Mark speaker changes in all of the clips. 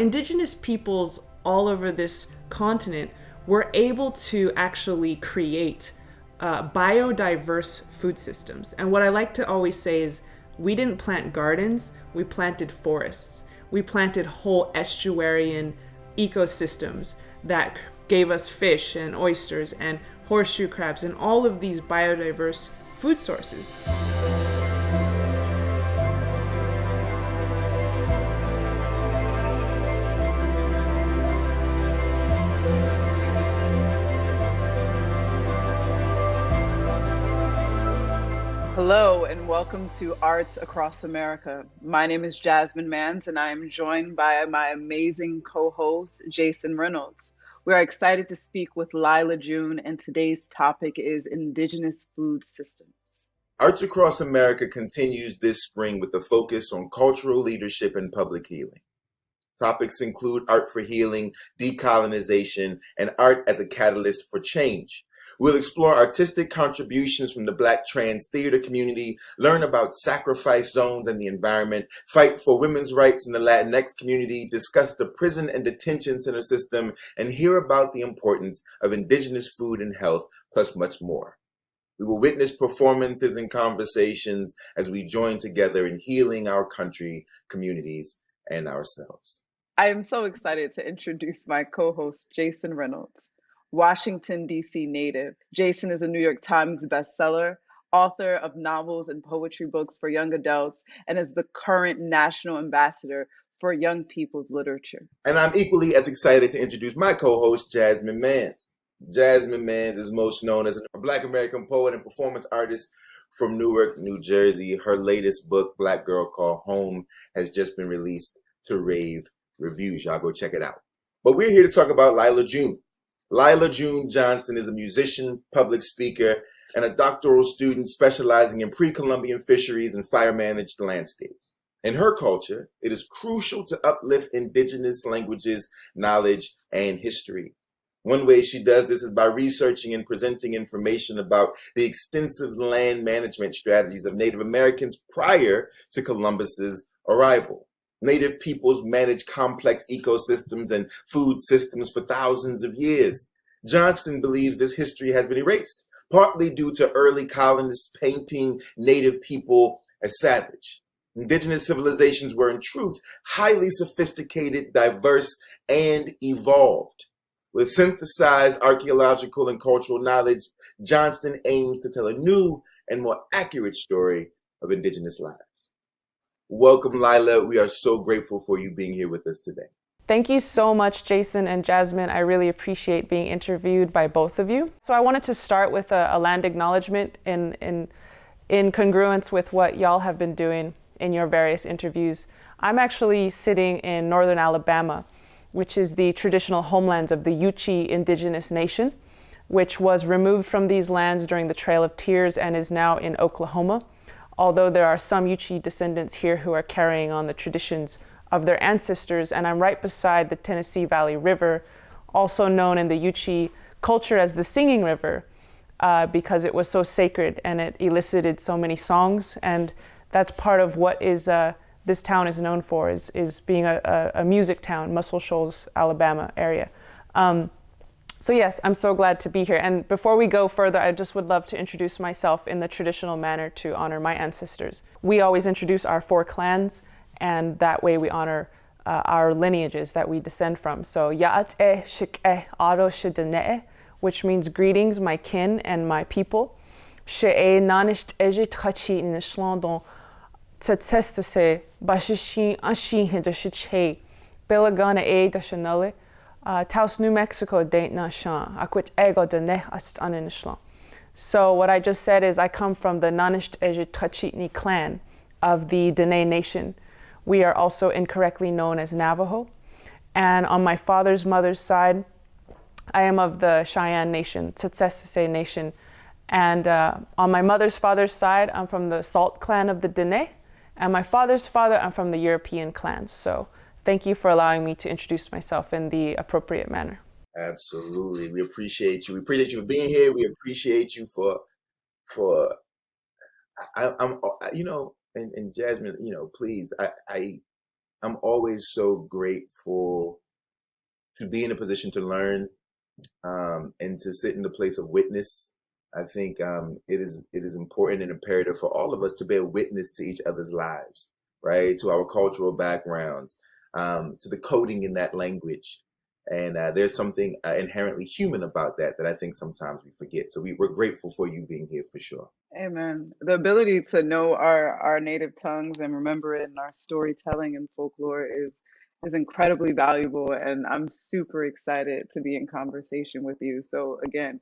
Speaker 1: Indigenous peoples all over this continent were able to actually create biodiverse food systems. And what I like to always say is, we didn't plant gardens, we planted forests. We planted whole estuarian ecosystems that gave us fish and oysters and horseshoe crabs and all of these biodiverse food sources.
Speaker 2: Hello and welcome to Arts Across America. My name is Jasmine Mans and I am joined by my amazing co-host, Jason Reynolds. We are excited to speak with Lyla June, and today's topic is Indigenous food systems.
Speaker 3: Arts Across America continues this spring with a focus on cultural leadership and public healing. Topics include art for healing, decolonization, and art as a catalyst for change. We'll explore artistic contributions from the Black trans theater community, learn about sacrifice zones and the environment, fight for women's rights in the Latinx community, discuss the prison and detention center system, and hear about the importance of Indigenous food and health, plus much more. We will witness performances and conversations as we join together in healing our country, communities, and ourselves.
Speaker 2: I am so excited to introduce my co-host, Jason Reynolds. Washington, D.C. native. Jason is a New York Times bestseller, author of novels and poetry books for young adults, and is the current national ambassador for young people's literature.
Speaker 3: And I'm equally as excited to introduce my co-host, Jasmine Mans. Jasmine Mans is most known as a Black American poet and performance artist from Newark, New Jersey. Her latest book, Black Girl Called Home, has just been released to rave reviews. Y'all go check it out. But we're here to talk about Lyla June. Lyla June Johnston is a musician, public speaker, and a doctoral student specializing in pre-Columbian fisheries and fire-managed landscapes. In her culture, it is crucial to uplift Indigenous languages, knowledge, and history. One way she does this is by researching and presenting information about the extensive land management strategies of Native Americans prior to Columbus's arrival. Native peoples managed complex ecosystems and food systems for thousands of years. Johnston believes this history has been erased, partly due to early colonists painting Native people as savage. Indigenous civilizations were in truth highly sophisticated, diverse, and evolved. With synthesized archaeological and cultural knowledge, Johnston aims to tell a new and more accurate story of Indigenous lives. Welcome, Lyla. We are so grateful for you being here with us today.
Speaker 1: Thank you so much, Jason and Jasmine. I really appreciate being interviewed by both of you. So I wanted to start with a land acknowledgement in congruence with what y'all have been doing in your various interviews. I'm actually sitting in northern Alabama, which is the traditional homelands of the Yuchi Indigenous Nation, which was removed from these lands during the Trail of Tears and is now in Oklahoma. Although there are some Yuchi descendants here who are carrying on the traditions of their ancestors, and I'm right beside the Tennessee Valley River, also known in the Yuchi culture as the Singing River, because it was so sacred and it elicited so many songs, and that's part of what is this town is known for, is being a music town, Muscle Shoals, Alabama area. So yes, I'm so glad to be here. And before we go further, I just would love to introduce myself in the traditional manner to honor my ancestors. We always introduce our 4 clans, and that way we honor our lineages that we descend from. So Ya'at'e Shik'e Aro Shidene, which means greetings, my kin and my people. She'e Nanisht Eje Tchachi Nishlondon Tsétsêhéstâhese Bashishin Ashin Hidashich Belagana E Dashanale. Taos, New Mexico, Daint Nashan, Akwit Ego Diné Astaninishlan. So what I just said is I come from the Nanisht Eje Tchachi clan of the Diné Nation. We are also incorrectly known as Navajo. And on my father's mother's side, I am of the Cheyenne Nation, Tsétsêhéstâhese Nation. And on my mother's father's side, I'm from the Salt clan of the Diné. And my father's father, I'm from the European clans. So thank you for allowing me to introduce myself in the appropriate manner.
Speaker 3: Absolutely. We appreciate you. We appreciate you for being here. We appreciate you I'm and Jasmine, please, I'm always so grateful to be in a position to learn, and to sit in the place of witness. I think it is important and imperative for all of us to bear witness to each other's lives, right? To our cultural backgrounds, to the coding in that language. And there's something inherently human about that I think sometimes we forget. So we're grateful for you being here for sure.
Speaker 2: Amen. The ability to know our native tongues and remember it in our storytelling and folklore is incredibly valuable, and I'm super excited to be in conversation with you. So again,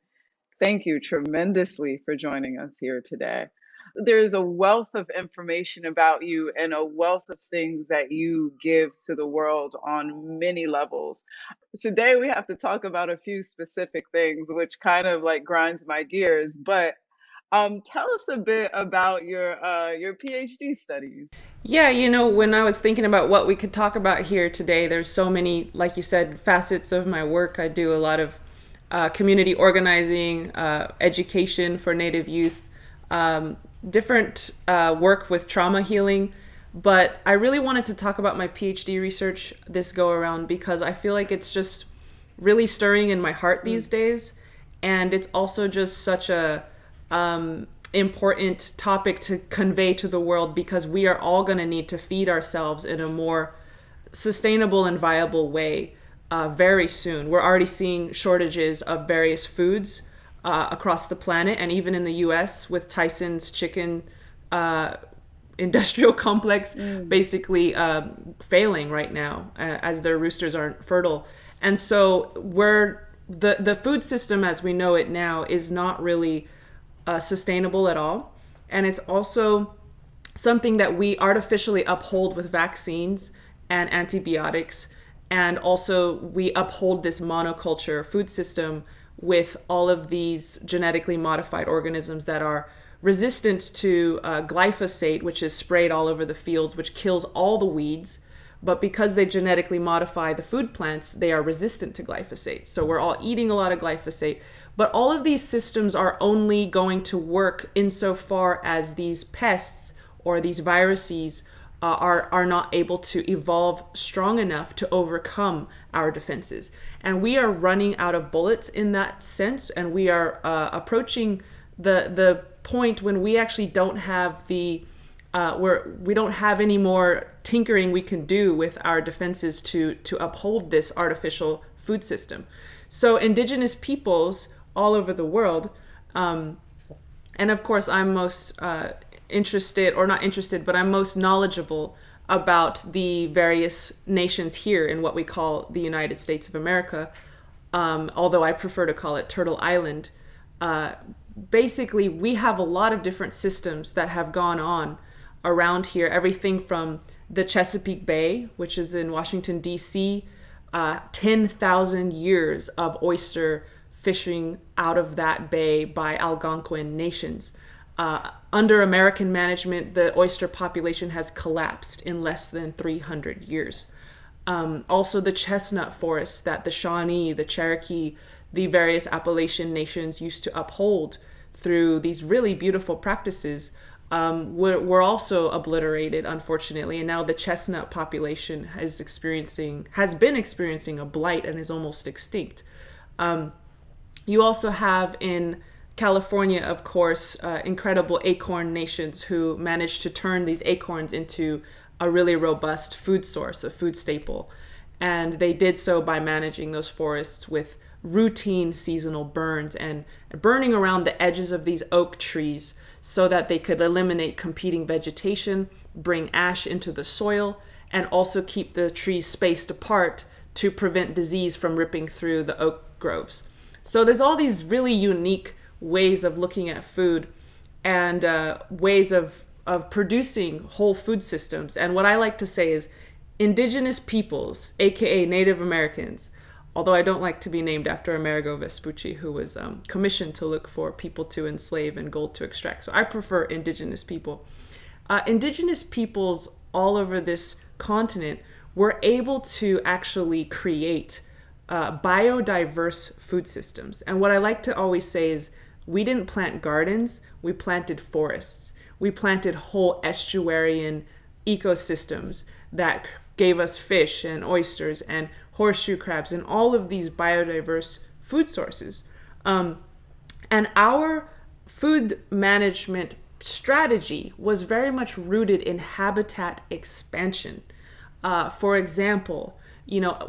Speaker 2: thank you tremendously for joining us here today. There's a wealth of information about you and a wealth of things that you give to the world on many levels. Today we have to talk about a few specific things, which kind of like grinds my gears. But tell us a bit about your PhD studies.
Speaker 1: Yeah, when I was thinking about what we could talk about here today, there's so many, like you said, facets of my work. I do a lot of community organizing, education for Native youth, different work with trauma healing. But I really wanted to talk about my PhD research this go around because I feel like it's just really stirring in my heart these days. And it's also just such a important topic to convey to the world, because we are all going to need to feed ourselves in a more sustainable and viable way very soon. We're already seeing shortages of various foods across the planet, and even in the US with Tyson's chicken industrial complex basically failing right now as their roosters aren't fertile. And so the food system as we know it now is not really sustainable at all. And it's also something that we artificially uphold with vaccines and antibiotics. And also we uphold this monoculture food system with all of these genetically modified organisms that are resistant to glyphosate, which is sprayed all over the fields, which kills all the weeds. But because they genetically modify the food plants, they are resistant to glyphosate. So we're all eating a lot of glyphosate. But all of these systems are only going to work insofar as these pests or these viruses are not able to evolve strong enough to overcome our defenses. And we are running out of bullets in that sense. And we are approaching the point when we actually don't have we don't have any more tinkering we can do with our defenses to uphold this artificial food system. So Indigenous peoples all over the world, and of course I'm most interested, or not interested, but I'm most knowledgeable about the various nations here in what we call the United States of America, although I prefer to call it Turtle Island. Basically, we have a lot of different systems that have gone on around here, everything from the Chesapeake Bay, which is in Washington, D.C., 10,000 years of oyster fishing out of that bay by Algonquin nations. Under American management, the oyster population has collapsed in less than 300 years. Also the chestnut forests that the Shawnee, the Cherokee, the various Appalachian nations used to uphold through these really beautiful practices were also obliterated, unfortunately. And now the chestnut population has been experiencing a blight and is almost extinct. You also have in California, of course, incredible acorn nations who managed to turn these acorns into a really robust food source, a food staple. And they did so by managing those forests with routine seasonal burns and burning around the edges of these oak trees so that they could eliminate competing vegetation, bring ash into the soil, and also keep the trees spaced apart to prevent disease from ripping through the oak groves. So there's all these really unique ways of looking at food and ways of producing whole food systems. And what I like to say is Indigenous peoples, aka Native Americans, although I don't like to be named after Amerigo Vespucci, who was commissioned to look for people to enslave and gold to extract. So I prefer Indigenous people. Indigenous peoples all over this continent were able to actually create biodiverse food systems. And what I like to always say is we didn't plant gardens, we planted forests. We planted whole estuarian ecosystems that gave us fish and oysters and horseshoe crabs and all of these biodiverse food sources. And our food management strategy was very much rooted in habitat expansion. For example,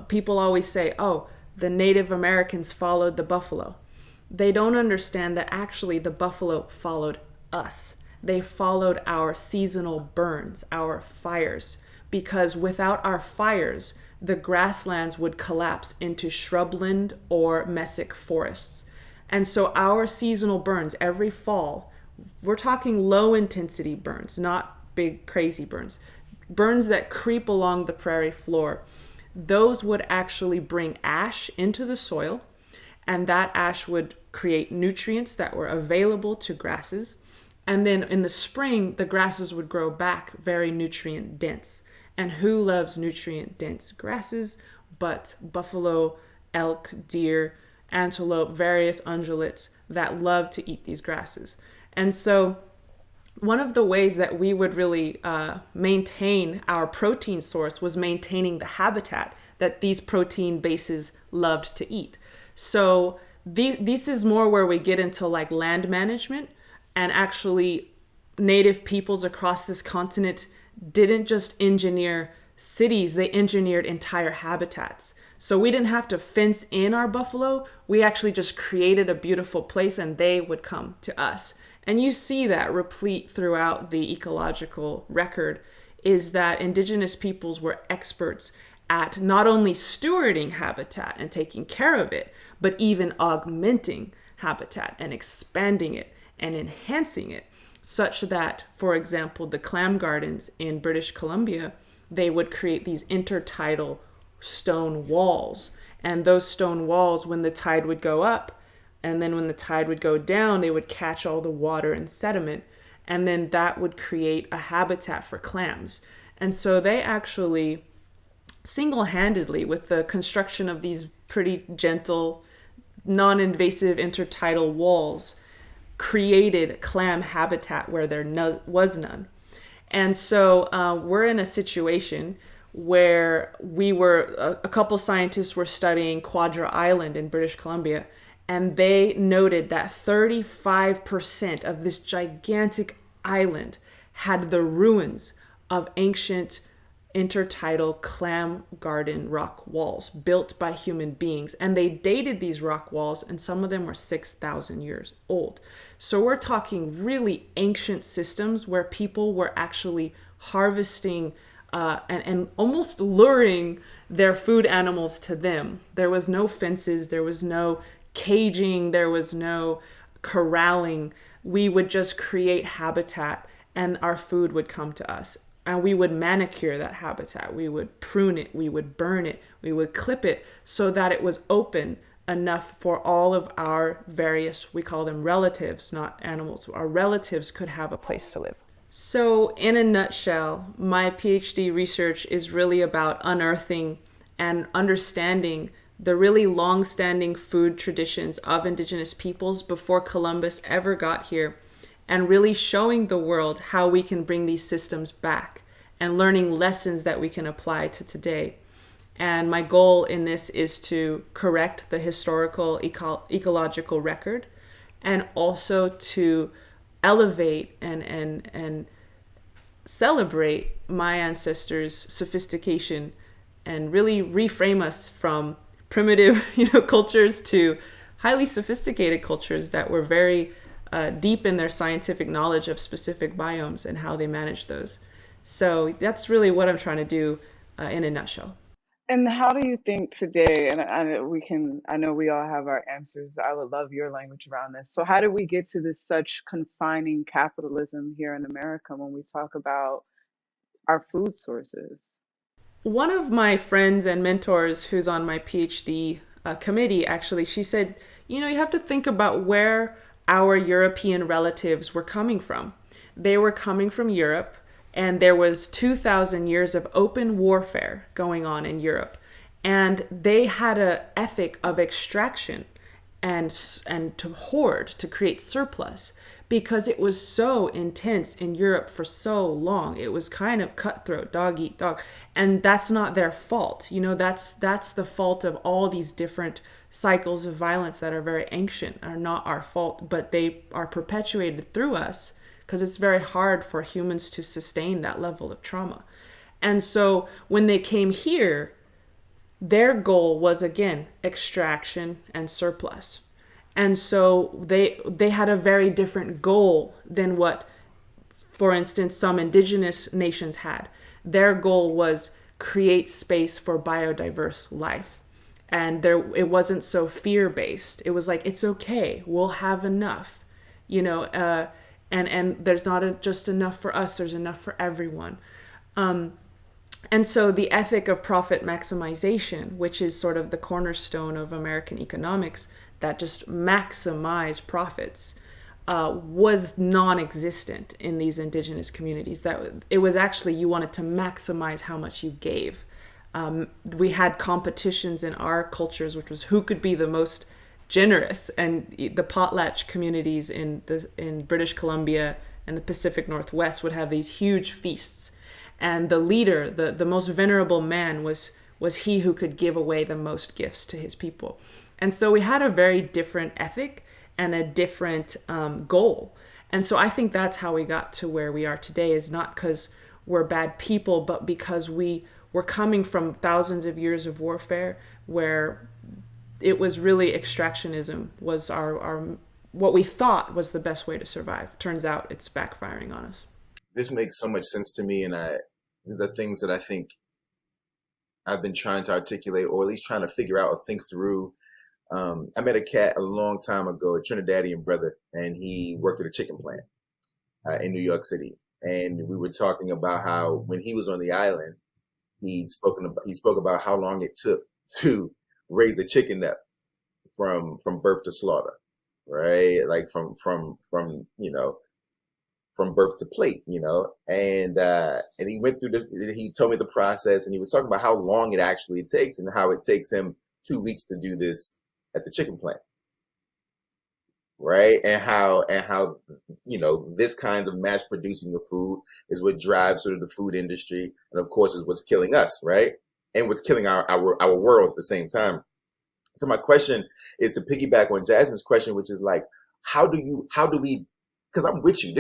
Speaker 1: people always say, oh, the Native Americans followed the buffalo. They don't understand that actually the buffalo followed us. They followed our seasonal burns, our fires, because without our fires, the grasslands would collapse into shrubland or mesic forests. And so our seasonal burns every fall, we're talking low intensity burns, not big crazy burns, burns that creep along the prairie floor. Those would actually bring ash into the soil, and that ash would create nutrients that were available to grasses. And then in the spring, the grasses would grow back very nutrient dense. And who loves nutrient dense grasses but buffalo, elk, deer, antelope, various ungulates that love to eat these grasses? And so one of the ways that we would really maintain our protein source was maintaining the habitat that these protein bases loved to eat. So this is more where we get into like land management, and actually native peoples across this continent didn't just engineer cities, they engineered entire habitats. So we didn't have to fence in our buffalo. We actually just created a beautiful place and they would come to us. And you see that replete throughout the ecological record, is that Indigenous peoples were experts at not only stewarding habitat and taking care of it, but even augmenting habitat and expanding it and enhancing it, such that, for example, the clam gardens in British Columbia, they would create these intertidal stone walls. And those stone walls, when the tide would go up, and then when the tide would go down, they would catch all the water and sediment, and then that would create a habitat for clams. And so they actually single-handedly, with the construction of these pretty gentle, non-invasive intertidal walls, created clam habitat where there was none. And so we're in a situation where a couple scientists were studying Quadra Island in British Columbia, and they noted that 35% of this gigantic island had the ruins of ancient intertidal clam garden rock walls built by human beings. And they dated these rock walls, and some of them were 6,000 years old. So we're talking really ancient systems where people were actually harvesting and almost luring their food animals to them. There was no fences, there was no caging, there was no corralling. We would just create habitat and our food would come to us. And we would manicure that habitat. We would prune it, we would burn it, we would clip it so that it was open enough for all of our various, we call them relatives, not animals. Our relatives could have a place to live. So in a nutshell, my PhD research is really about unearthing and understanding the really long-standing food traditions of Indigenous peoples before Columbus ever got here, and really showing the world how we can bring these systems back and learning lessons that we can apply to today. And my goal in this is to correct the historical ecological record, and also to elevate and celebrate my ancestors' sophistication and really reframe us from primitive cultures to highly sophisticated cultures that were very deep in their scientific knowledge of specific biomes and how they manage those. So that's really what I'm trying to do in a nutshell.
Speaker 2: And how do you think today, and I know we all have our answers. I would love your language around this. So how do we get to this such confining capitalism here in America when we talk about our food sources?
Speaker 1: One of my friends and mentors who's on my PhD committee, actually, she said, you have to think about where our European relatives were coming from. They were coming from Europe, and there was 2,000 years of open warfare going on in Europe. And they had an ethic of extraction and to hoard, to create surplus, because it was so intense in Europe for so long. It was kind of cutthroat, dog eat dog. And that's not their fault. You know, that's the fault of all these different cycles of violence that are very ancient, are not our fault, but they are perpetuated through us because it's very hard for humans to sustain that level of trauma. And so when they came here, their goal was, again, extraction and surplus. And so they had a very different goal than what, for instance, some indigenous nations had. Their goal was create space for biodiverse life. And it wasn't so fear-based. It was like, it's okay, we'll have enough, you know, and there's not just enough for us, there's enough for everyone. And so the ethic of profit maximization, which is sort of the cornerstone of American economics, that just maximize profits, was non-existent in these indigenous communities. That it was actually, you wanted to maximize how much you gave. We had competitions in our cultures, which was who could be the most generous, and the potlatch communities in British Columbia and the Pacific Northwest would have these huge feasts, and the leader, the most venerable man, was he who could give away the most gifts to his people. And so we had a very different ethic and a different goal. And so I think that's how we got to where we are today, is not because we're bad people, but because we're coming from thousands of years of warfare where it was really extractionism was our what we thought was the best way to survive. Turns out it's backfiring on us.
Speaker 3: This makes so much sense to me, and these are things that I think I've been trying to articulate, or at least trying to figure out or think through. I met a cat a long time ago, a Trinidadian brother, and he worked at a chicken plant in New York City. And we were talking about how when he was on the island, he spoke about how long it took to raise a chicken up from birth to slaughter, right? Like from you know, from birth to plate, you know. And he went through he told me the process, and he was talking about how long it actually takes, and how it takes him 2 weeks to do this at the chicken plant, right? And how you know, this kind of mass producing of food is what drives sort of the food industry, and of course is what's killing us, right? And what's killing our world at the same time. So my question is to piggyback on Jasmine's question, which is like, how do we, because I'm with you,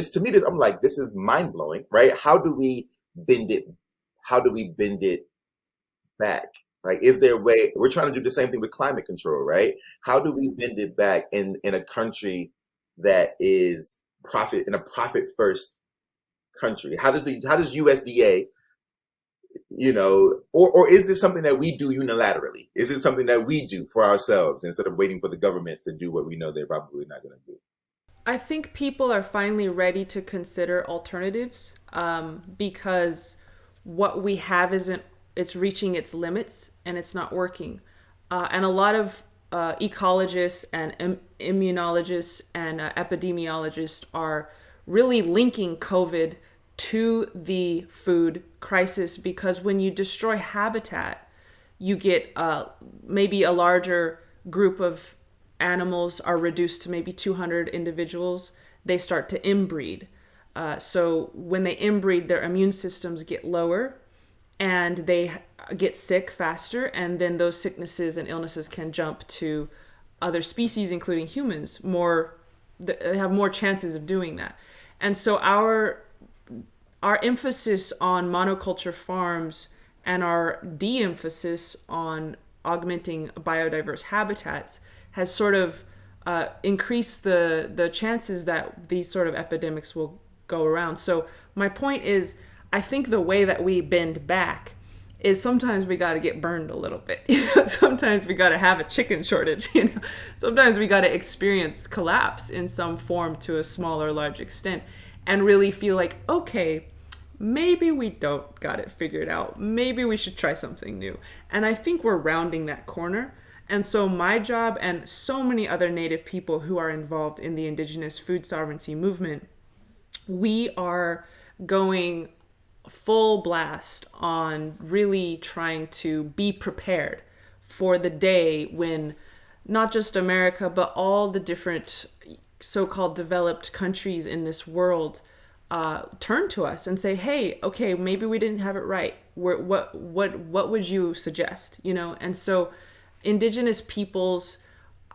Speaker 3: I'm like, this is mind blowing, right? How do we bend it back? Like, is there a way? We're trying to do the same thing with climate control, right? How do we bend it back in a country that is in a profit first country? How does USDA, you know, or is this something that we do unilaterally? Is it something that we do for ourselves instead of waiting for the government to do what we know they're probably not going to do?
Speaker 1: I think people are finally ready to consider alternatives, because what we have it's reaching its limits and it's not working. And a lot of ecologists and immunologists and epidemiologists are really linking COVID to the food crisis, because when you destroy habitat, you get maybe a larger group of animals are reduced to maybe 200 individuals. They start to inbreed. So when they inbreed, their immune systems get lower and they get sick faster. And then those sicknesses and illnesses can jump to other species, including humans. They have more chances of doing that. And so our emphasis on monoculture farms and our de-emphasis on augmenting biodiverse habitats has sort of increased the chances that these sort of epidemics will go around. So my point is, I think the way that we bend back is sometimes we got to get burned a little bit. Sometimes we got to have a chicken shortage. Sometimes we got to experience collapse in some form to a small or large extent, and really feel like, okay, maybe we don't got it figured out. Maybe we should try something new. And I think we're rounding that corner. And so my job, and so many other Native people who are involved in the Indigenous food sovereignty movement, we are going full blast on really trying to be prepared for the day when not just America, but all the different so-called developed countries in this world turn to us and say, hey, okay, maybe we didn't have it right. What would you suggest? And so indigenous peoples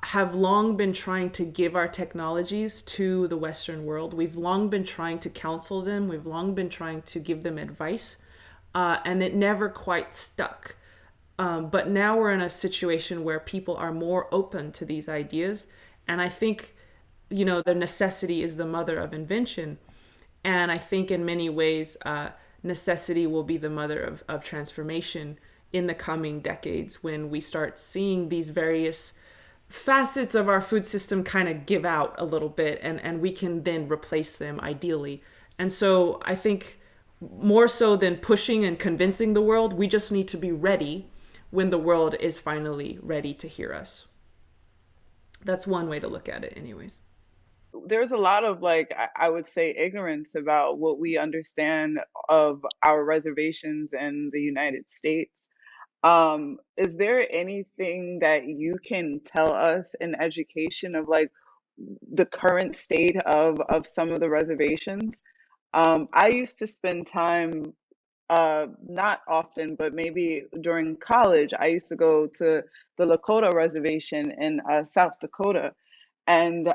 Speaker 1: have long been trying to give our technologies to the Western world. We've long been trying to counsel them. We've long been trying to give them advice, and it never quite stuck. But now we're in a situation where people are more open to these ideas. And I think, the necessity is the mother of invention. And I think in many ways, necessity will be the mother of transformation in the coming decades, when we start seeing these various facets of our food system kind of give out a little bit, and we can then replace them ideally. And so I think more so than pushing and convincing the world, we just need to be ready when the world is finally ready to hear us. That's one way to look at it anyways.
Speaker 2: There's a lot of, like, I would say, ignorance about what we understand of our reservations in the United States. Is there anything that you can tell us in education of, like, the current state of some of the reservations? I used to spend time, not often, but maybe during college, I used to go to the Lakota reservation in South Dakota, and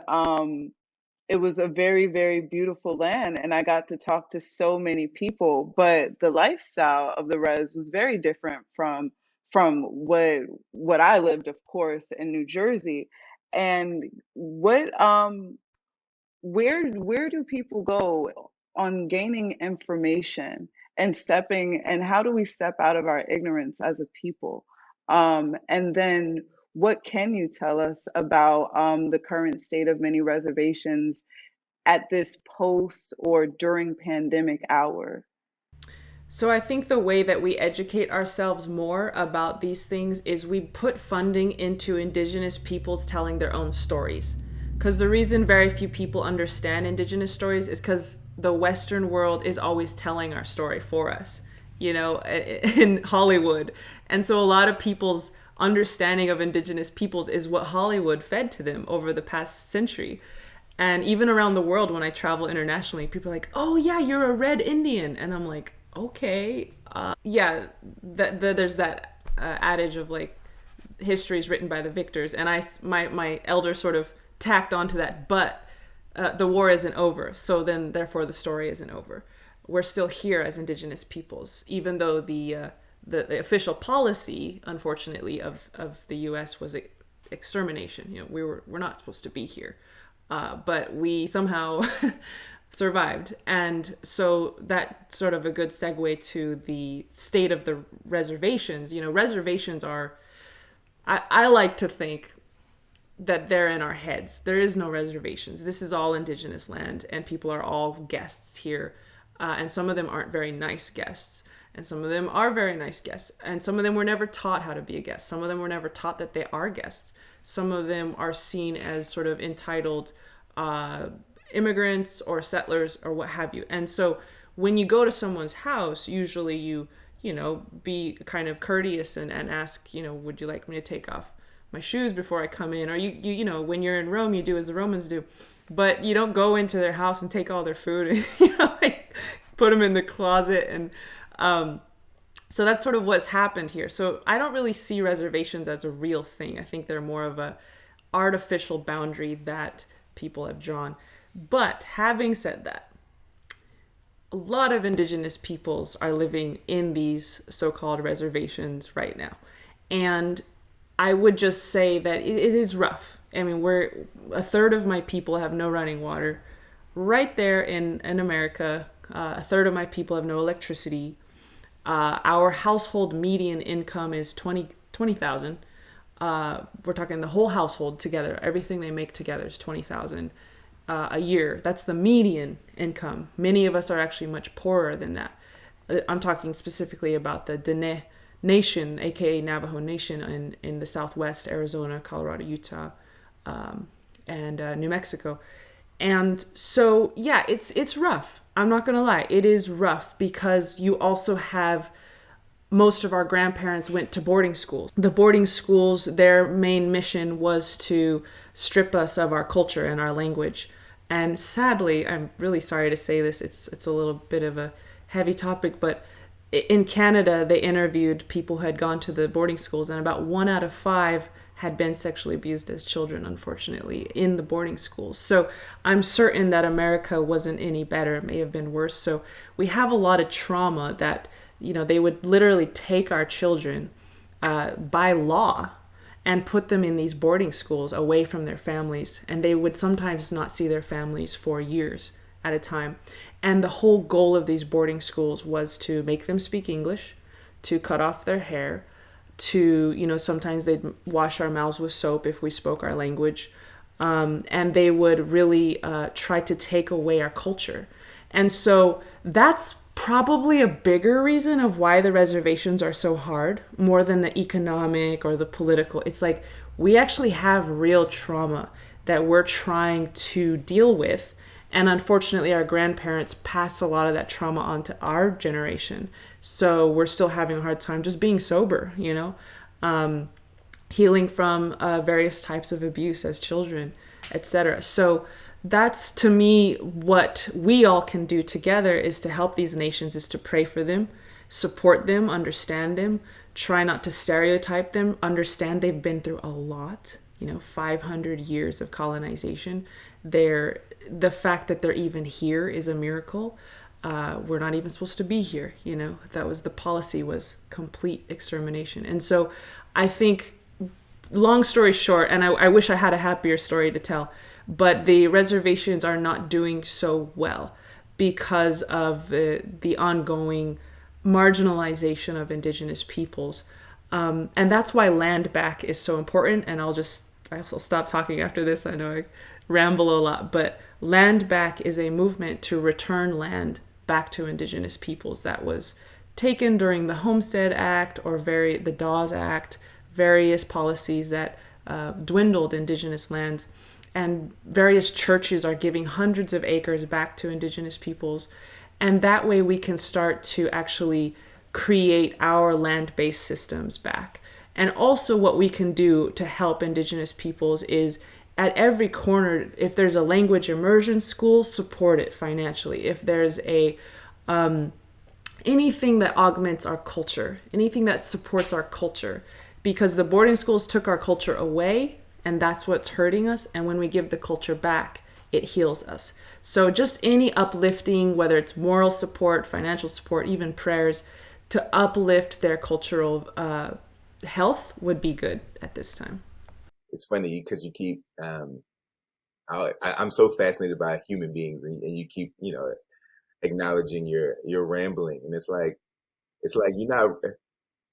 Speaker 2: it was a very, very beautiful land, and I got to talk to so many people, but the lifestyle of the res was very different from what I lived, of course, in New Jersey. And what where do people go on gaining information and stepping, and how do we step out of our ignorance as a people? And then what can you tell us about the current state of many reservations at this post or during pandemic hour?
Speaker 1: So I think the way that we educate ourselves more about these things is we put funding into indigenous peoples telling their own stories. Because the reason very few people understand indigenous stories is because the Western world is always telling our story for us, in Hollywood. And so a lot of people's understanding of indigenous peoples is what Hollywood fed to them over the past century. And even around the world, when I travel internationally, people are like, oh yeah, you're a red Indian. And I'm like, okay. There's that adage of, like, history is written by the victors. And my elder sort of tacked onto that, but the war isn't over. So then, therefore, the story isn't over. We're still here as indigenous peoples, even though the official policy, unfortunately, of the U.S. was extermination. We're not supposed to be here, but we somehow survived. And so that's sort of a good segue to the state of the reservations. Reservations are, I like to think that they're in our heads. There is no reservations. This is all indigenous land, and people are all guests here. And some of them aren't very nice guests, and some of them are very nice guests, and some of them were never taught how to be a guest. Some of them were never taught that they are guests. Some of them are seen as sort of entitled immigrants or settlers or what have you. And so when you go to someone's house, usually you be kind of courteous and ask, would you like me to take off my shoes before I come in? Or when you're in Rome, you do as the Romans do. But you don't go into their house and take all their food and like put them in the closet. And so that's sort of what's happened here. So I don't really see reservations as a real thing. I think they're more of a artificial boundary that people have drawn. But having said that, a lot of indigenous peoples are living in these so-called reservations right now. And I would just say that it is rough. I mean, a third of my people have no running water. Right there in America, a third of my people have no electricity. Our household median income is $20,000. We're talking the whole household together. Everything they make together is $20,000 a year. That's the median income. Many of us are actually much poorer than that. I'm talking specifically about the Diné Nation, aka Navajo Nation, in the Southwest, Arizona, Colorado, Utah, and New Mexico. And so, yeah, it's rough. I'm not going to lie. It is rough because you also have most of our grandparents went to boarding schools. The boarding schools, their main mission was to strip us of our culture and our language. And sadly, I'm really sorry to say this, it's a little bit of a heavy topic, but in Canada, they interviewed people who had gone to the boarding schools, and about 1 out of 5 had been sexually abused as children, unfortunately, in the boarding schools. So I'm certain that America wasn't any better. It may have been worse. So we have a lot of trauma that, they would literally take our children by law and put them in these boarding schools away from their families. And they would sometimes not see their families for years at a time. And the whole goal of these boarding schools was to make them speak English, to cut off their hair, to, sometimes they'd wash our mouths with soap if we spoke our language. And they would really try to take away our culture. And so that's probably a bigger reason of why the reservations are so hard, more than the economic or the political. It's like we actually have real trauma that we're trying to deal with. And unfortunately, our grandparents pass a lot of that trauma on to our generation. So we're still having a hard time just being sober, healing from various types of abuse as children, etc. So that's, to me, what we all can do together is to help these nations, is to pray for them, support them, understand them, try not to stereotype them, understand they've been through a lot, 500 years of colonization. The fact that they're even here is a miracle. We're not even supposed to be here, that was the policy, was complete extermination. And so I think, long story short, and I wish I had a happier story to tell, but the reservations are not doing so well because of the ongoing marginalization of Indigenous peoples. And that's why land back is so important. And I'll stop talking after this. I know I ramble a lot, but land back is a movement to return land back to Indigenous peoples that was taken during the Homestead Act or the Dawes Act, various policies that dwindled Indigenous lands. And various churches are giving hundreds of acres back to Indigenous peoples. And that way we can start to actually create our land-based systems back. And also what we can do to help Indigenous peoples is, at every corner, if there's a language immersion school, support it financially. If there's anything that augments our culture, anything that supports our culture, because the boarding schools took our culture away, and that's what's hurting us. And when we give the culture back, it heals us. So just any uplifting, whether it's moral support, financial support, even prayers, to uplift their cultural health would be good at this time.
Speaker 3: It's funny because you keep, I'm so fascinated by human beings, and you keep, acknowledging your rambling. And it's like,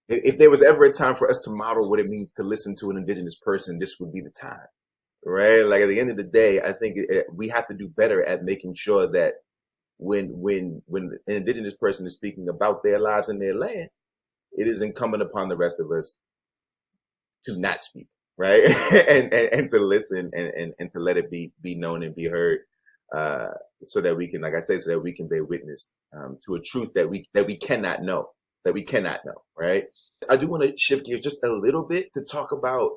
Speaker 3: if there was ever a time for us to model what it means to listen to an Indigenous person, this would be the time, right? Like, at the end of the day, I think we have to do better at making sure that when an Indigenous person is speaking about their lives and their land, it is incumbent upon the rest of us to not speak, right? and to listen and to let it be known and be heard, so that we can, like I say, so that we can bear witness to a truth that we cannot know. Right? I do want to shift gears just a little bit to talk about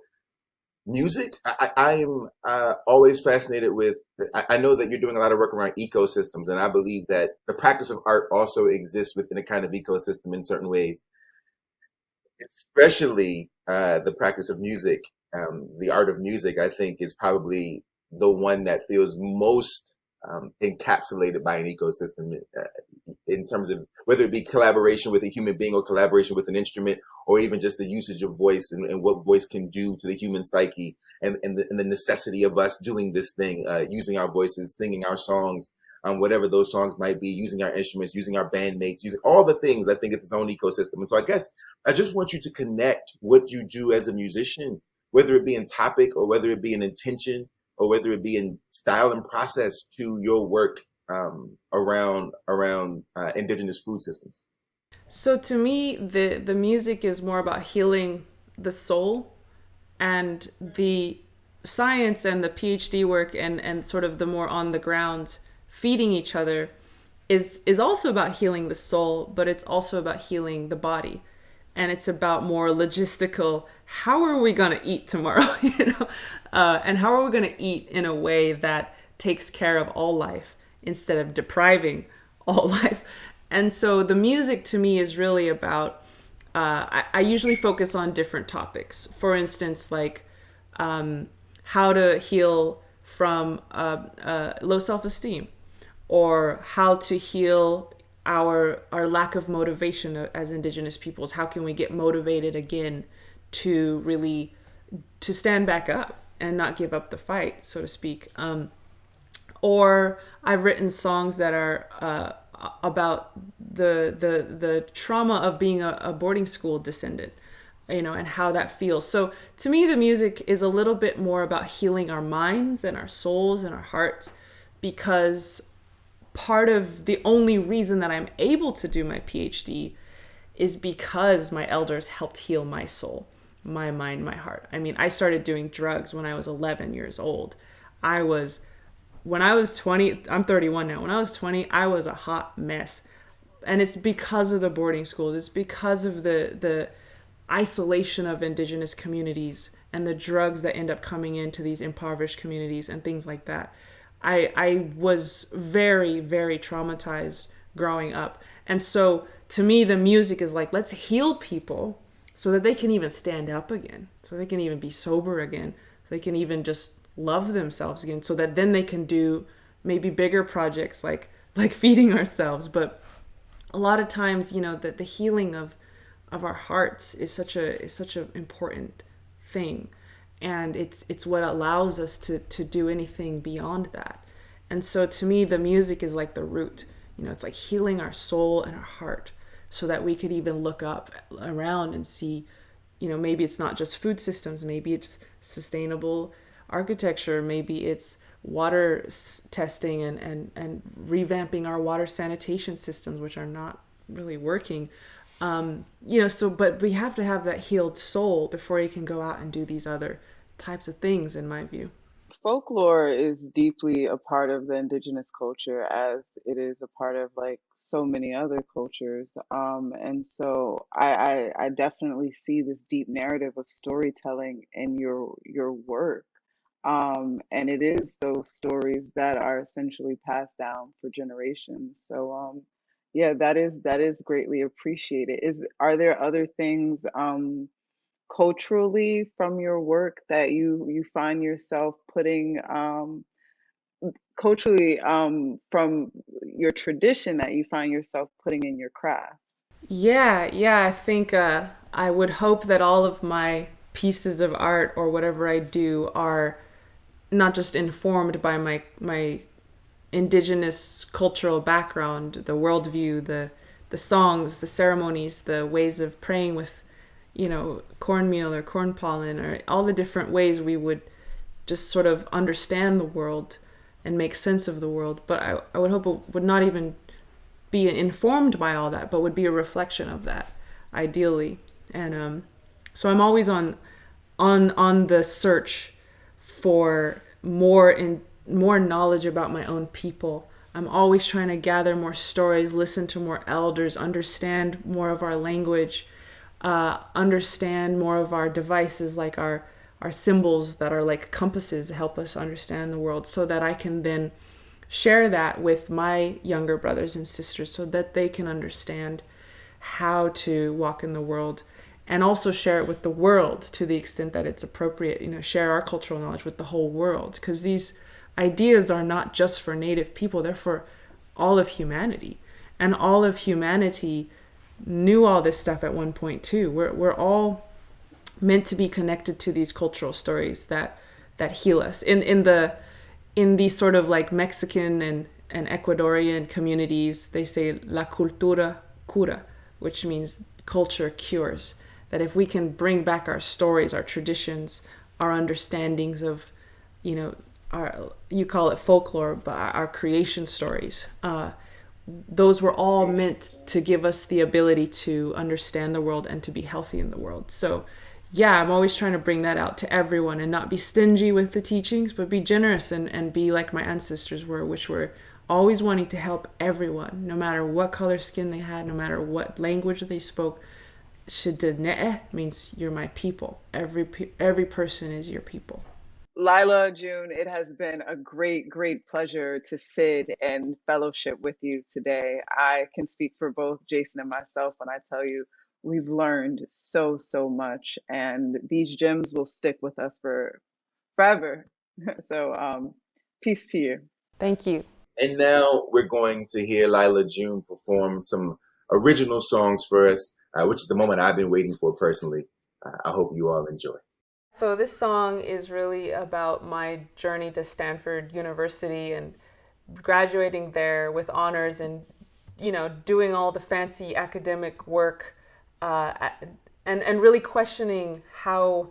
Speaker 3: music. I am always fascinated with, I know that you're doing a lot of work around ecosystems, and I believe that the practice of art also exists within a kind of ecosystem in certain ways, especially the practice of music. The art of music, I think, is probably the one that feels most encapsulated by an ecosystem, in terms of whether it be collaboration with a human being or collaboration with an instrument, or even just the usage of voice and what voice can do to the human psyche, and the necessity of us doing this thing, using our voices, singing our songs, whatever those songs might be, using our instruments, using our bandmates, using all the things. I think it's its own ecosystem. And so I guess I just want you to connect what you do as a musician, whether it be in topic or whether it be in intention, or whether it be in style and process, to your work around Indigenous food systems.
Speaker 1: So to me, the music is more about healing the soul, and the science and the PhD work and sort of the more on the ground feeding each other is also about healing the soul, but it's also about healing the body. and it's about more logistical, how are we going to eat tomorrow, and how are we going to eat in a way that takes care of all life instead of depriving all life. And so the music to me is really about, I usually focus on different topics. For instance, like how to heal from low self-esteem, or how to heal our lack of motivation as Indigenous peoples. How can we get motivated again to really to stand back up and not give up the fight, so to speak. Or I've written songs that are about the trauma of being a boarding school descendant, and how that feels. So to me, the music is a little bit more about healing our minds and our souls and our hearts, because part of the only reason that I'm able to do my PhD is because my elders helped heal my soul, my mind, my heart. I mean, I started doing drugs when I was 11 years old. When I was 20, I'm 31 now. When I was 20, I was a hot mess. And it's because of the boarding schools. It's because of the isolation of Indigenous communities and the drugs that end up coming into these impoverished communities and things like that. I was very, very traumatized growing up. And so to me, the music is like, let's heal people so that they can even stand up again, so they can even be sober again, so they can even just love themselves again, so that then they can do maybe bigger projects like feeding ourselves. But a lot of times, that the healing of our hearts is such an important thing. And it's what allows us to do anything beyond that. And so to me, the music is like the root. It's like healing our soul and our heart, so that we could even look up around and see, maybe it's not just food systems, maybe it's sustainable architecture, maybe it's water testing and revamping our water sanitation systems, which are not really working. But we have to have that healed soul before you can go out and do these other types of things, in my view.
Speaker 2: Folklore is deeply a part of the Indigenous culture, as it is a part of like so many other cultures. And so I definitely see this deep narrative of storytelling in your work. And it is those stories that are essentially passed down for generations. So yeah, that is greatly appreciated. Are there other things culturally from your work that you find yourself putting culturally from your tradition that you find yourself putting in your craft?
Speaker 1: Yeah, I think I would hope that all of my pieces of art or whatever I do are not just informed by my Indigenous cultural background, the worldview, the songs, the ceremonies, the ways of praying with, cornmeal or corn pollen, or all the different ways we would just sort of understand the world and make sense of the world. But I would hope it would not even be informed by all that, but would be a reflection of that, ideally. And so I'm always on the search for more knowledge about my own people. I'm always trying to gather more stories, listen to more elders, understand more of our language, understand more of our devices, like our symbols that are like compasses to help us understand the world, so that I can then share that with my younger brothers and sisters, so that they can understand how to walk in the world, and also share it with the world to the extent that it's appropriate, share our cultural knowledge with the whole world, because these ideas are not just for Native people, they're for all of humanity. And all of humanity knew all this stuff at one point too. We're all meant to be connected to these cultural stories that heal us. In these sort of like Mexican and Ecuadorian communities, they say la cultura cura, which means culture cures. That if we can bring back our stories, our traditions, our understandings of, you call it folklore, but our creation stories, those were all meant to give us the ability to understand the world and to be healthy in the world. So yeah, I'm always trying to bring that out to everyone and not be stingy with the teachings, but be generous and be like my ancestors were, which were always wanting to help everyone, no matter what color skin they had, no matter what language they spoke, Diné means you're my people. Every person is your people.
Speaker 2: Lyla June, it has been a great pleasure to sit and fellowship with you today. I can speak for both Jason and myself when I tell you we've learned so much, and these gems will stick with us for forever. So, peace to you.
Speaker 1: Thank you.
Speaker 3: And now we're going to hear Lyla June perform some original songs for us, which is the moment I've been waiting for personally. I hope you all enjoy.
Speaker 1: So this song is really about my journey to Stanford University and graduating there with honors and, doing all the fancy academic work, and really questioning how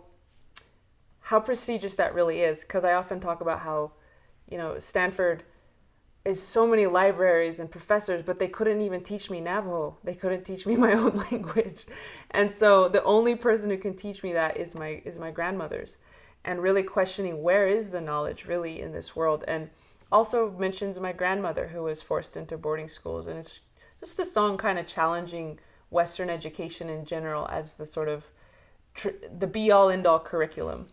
Speaker 1: prestigious that really is. Because I often talk about how, Stanford is so many libraries and professors, but they couldn't even teach me Navajo. They couldn't teach me my own language. And so the only person who can teach me that is my grandmothers. And really questioning where is the knowledge really in this world. And also mentions my grandmother who was forced into boarding schools. And it's just a song kind of challenging Western education in general as the sort of the be-all end-all curriculum.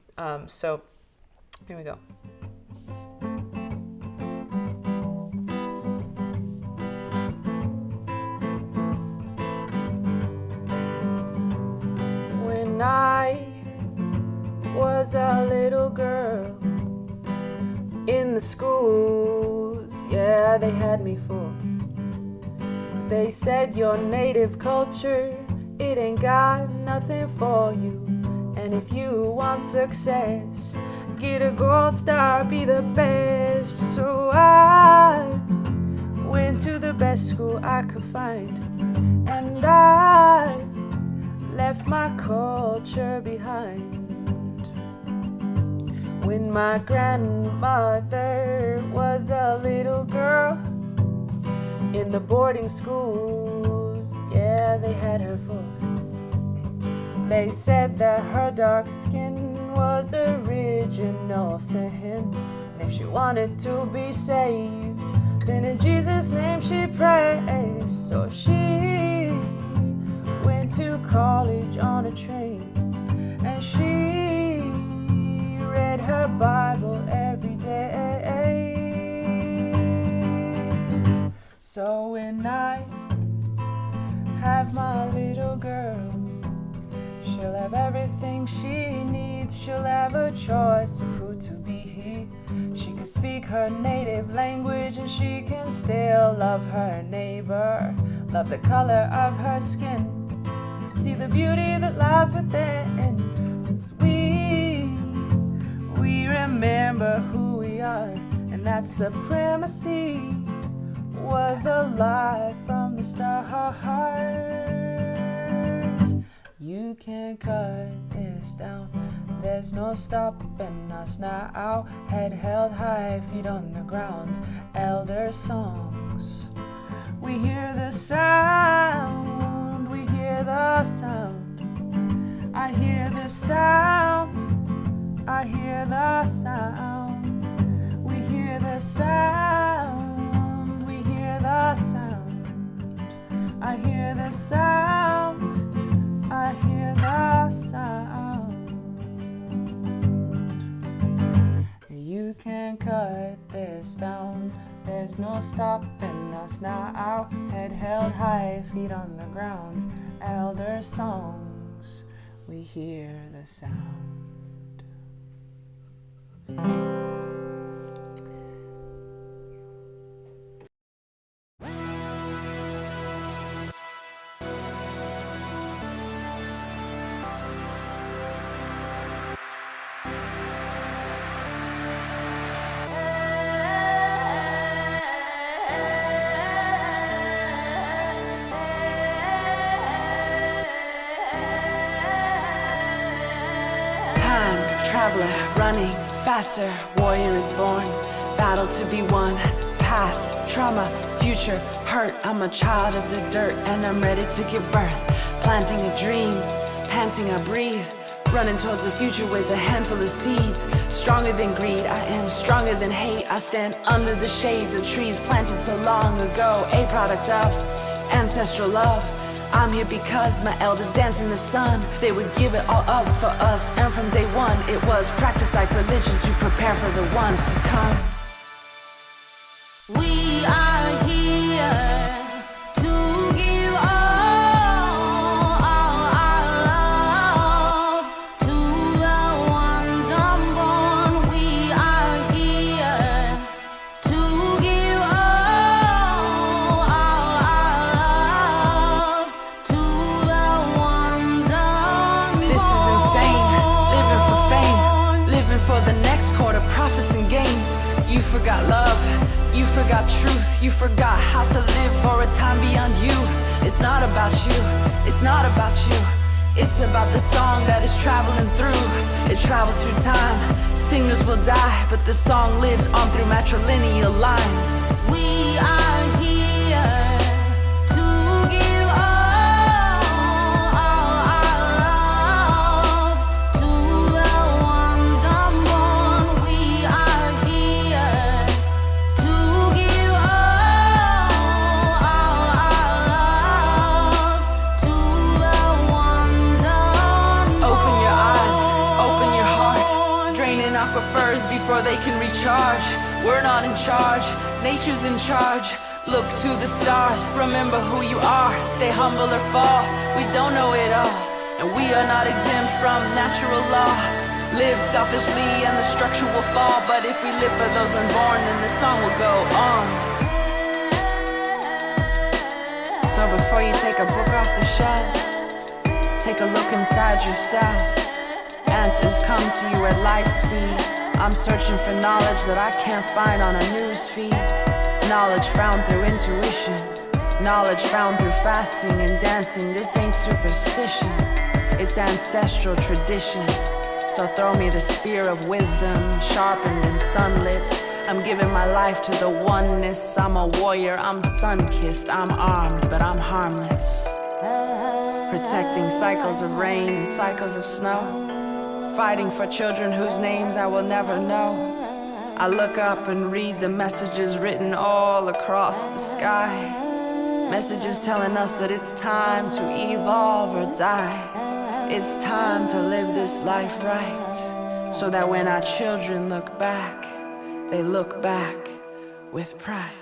Speaker 1: So here we go. When I was a little girl in the schools, yeah, they had me fooled. They said your native culture, it ain't got nothing for you. And if you want success, get a gold star, be the best. So I went to the best school I could find, and I left my culture behind. When my grandmother was a little girl in the boarding schools, yeah, they had her fooled. They said that her dark skin was original sin, and if she wanted to be saved, then in Jesus' name she prayed. So she went to college on a train, and she read her Bible every day. So when I have my little girl, she'll have everything she needs. She'll have a choice of who to be. She can speak her native language, and she can still love her neighbor, love the color of her skin, see the beauty that lies within. Since we remember who we are, and that supremacy was a lie from the start. You can't cut this down, there's no stopping us now. Head held high, feet on the ground, elder songs. We hear the sound, we hear the sound. I hear the sound, I hear the sound. We hear the sound, we hear the sound. I hear the sound, I hear the sound. You can't cut this down, there's no stopping us now. Head held high, feet on the ground, elder songs. We hear the sound.
Speaker 4: Traveler, running faster, warrior is born, battle to be won, past, trauma, future, hurt. I'm a child of the dirt and I'm ready to give birth, planting a dream, panting I breathe, running towards the future with a handful of seeds, stronger than greed, I am stronger than hate. I stand under the shades of trees planted so long ago, a product of ancestral love. I'm here because my elders danced in the sun. They would give it all up for us, and from day one it was practiced like religion to prepare for the ones to come. We are here to give all our love to the ones unborn. We are here to give all our love to the ones unborn. This is insane, living for fame, living for the next quarter, profits and gains. You forgot love, you forgot truth, you forgot how to live for a time beyond you. It's not about you, it's not about you. It's about the song that is traveling through. It travels through time, singers will die, but the song lives on through matrilineal lines. We are here to give all our love to the ones unborn. We are here to give all our love to the ones unborn. Open your eyes, open your heart, draining aquifers before they can recharge. We're not in charge, nature's in charge. Look to the stars, remember who you are. Stay humble or fall, we don't know it all. And we are not exempt from natural law. Live selfishly and the structure will fall. But if we live for those unborn, then the song will go on. So before you take a book off the shelf, take a look inside yourself. Answers come to you at light speed. I'm searching for knowledge that I can't find on a news feed. Knowledge found through intuition, knowledge found through fasting and dancing. This ain't superstition, it's ancestral tradition. So throw me the spear of wisdom, sharpened and sunlit. I'm giving my life to the oneness. I'm a warrior, I'm sun-kissed. I'm armed, but I'm harmless. Protecting cycles of rain and cycles of snow. Fighting for children whose names I will never know. I look up and read the messages written all across the sky. Messages telling us that it's time to evolve or die. It's time to live this life right, so that when our children look back, they look back with pride.